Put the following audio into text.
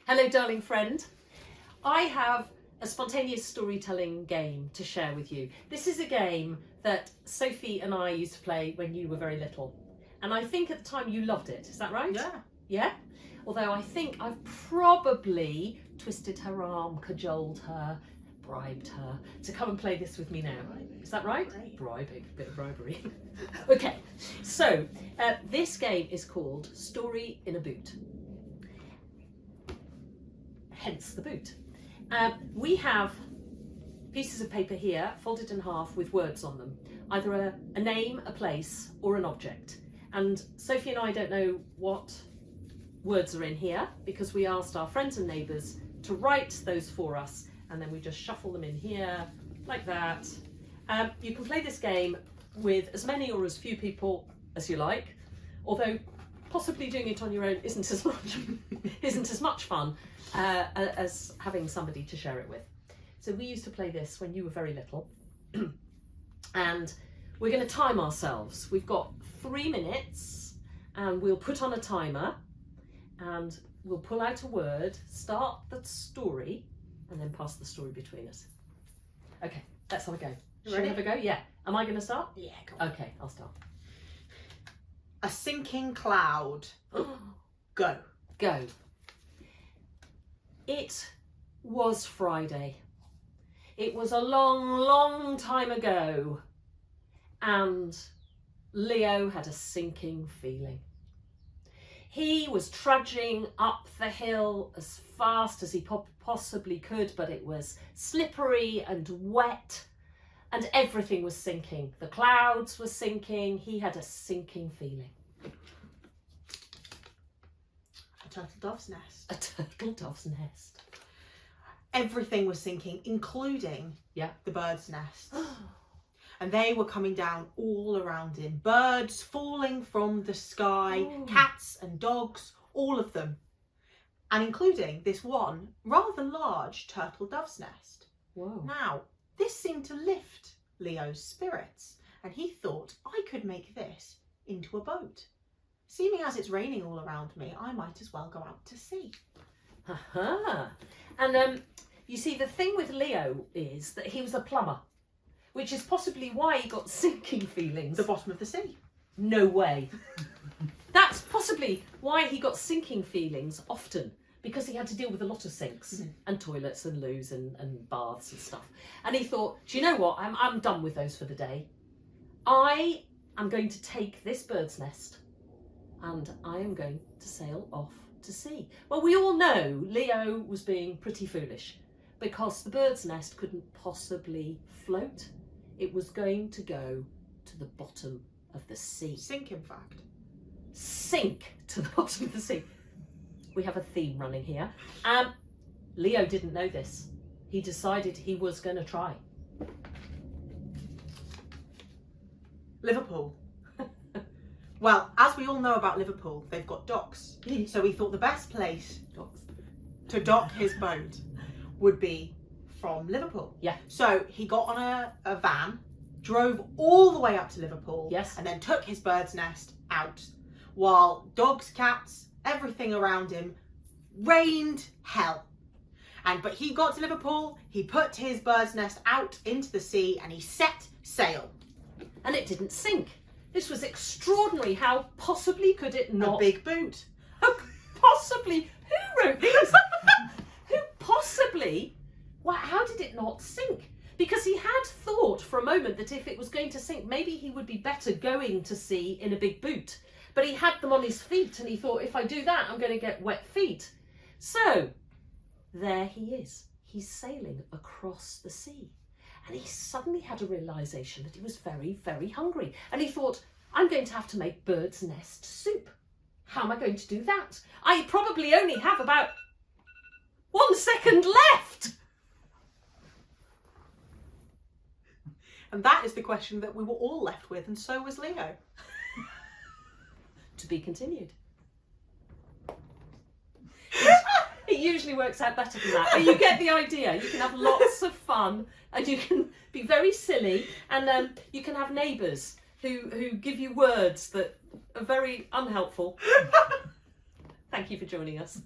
Hello, darling friend. I have a spontaneous storytelling game to share with you. This is a game that Sophie and I used to play when you were very little. And I think at the time you loved it. Is that right? Yeah. Yeah? Although I think I've probably twisted her arm, cajoled her, bribed her to come and play this with me now. Is that right? Bribing, bit of bribery. Okay, so this game is called Story in a Boot. Hence the boot. We have pieces of paper here folded in half with words on them, either a name, a place or an object. And Sophie and I don't know what words are in here because we asked our friends and neighbours to write those for us, and then we just shuffle them in here like that. You can play this game with as many or as few people as you like, although possibly doing it on your own isn't as much fun as having somebody to share it with. So we used to play this when you were very little, and we're going to time ourselves. We've got 3 minutes, and we'll put on a timer, and we'll pull out a word, start the story, and then pass the story between us. Okay, let's have a go. Should we have a go? Yeah. Am I going to start? Yeah, go on. Okay, I'll start. A sinking cloud. Go. Go. It was Friday. It was a long, long time ago, and Leo had a sinking feeling. He was trudging up the hill as fast as he possibly could, but it was slippery and wet, and everything was sinking. The clouds were sinking. He had a sinking feeling. A turtle dove's nest. A turtle dove's nest. Everything was sinking, including the bird's nest. And they were coming down all around him. Birds falling from the sky, cats and dogs, all of them. And including this one rather large turtle dove's nest. Whoa. Now, this seemed to lift Leo's spirits, and he thought, I could make this into a boat. Seeming as it's raining all around me, I might as well go out to sea. Aha. And you see, the thing with Leo is that he was a plumber, which is possibly why he got sinking feelings. The bottom of the sea. No way. That's possibly why he got sinking feelings often, because he had to deal with a lot of sinks and toilets and loos and baths and stuff. And he thought, do you know what? I'm done with those for the day. I am going to take this bird's nest and I am going to sail off to sea. Well, we all know Leo was being pretty foolish because the bird's nest couldn't possibly float. It was going to go to the bottom of the sea. Sink, in fact. Sink to the bottom of the sea. We have a theme running here. Leo didn't know this. He decided he was going to try. Liverpool. Well, as we all know about Liverpool, they've got docks. So we thought the best place to dock his boat would be from Liverpool. Yeah. So he got on a van, drove all the way up to Liverpool, yes, and then took his bird's nest out, while dogs, cats, everything around him rained hell. But he got to Liverpool, he put his bird's nest out into the sea, and he set sail. And it didn't sink. This was extraordinary. How possibly could it not? A big boot. Possibly. Who wrote these? Who possibly? Well, how did it not sink? Because he had thought for a moment that if it was going to sink, maybe he would be better going to sea in a big boot. But he had them on his feet, and he thought, if I do that, I'm going to get wet feet. So there he is. He's sailing across the sea. And he suddenly had a realisation that he was very, very hungry. And he thought, I'm going to have to make bird's nest soup. How am I going to do that? I probably only have about 1 second left. And that is the question that we were all left with, and so was Leo. To be continued. It usually works out better than that, but you get the idea. You can have lots of fun, and you can be very silly, and you can have neighbours who give you words that are very unhelpful. Thank you for joining us.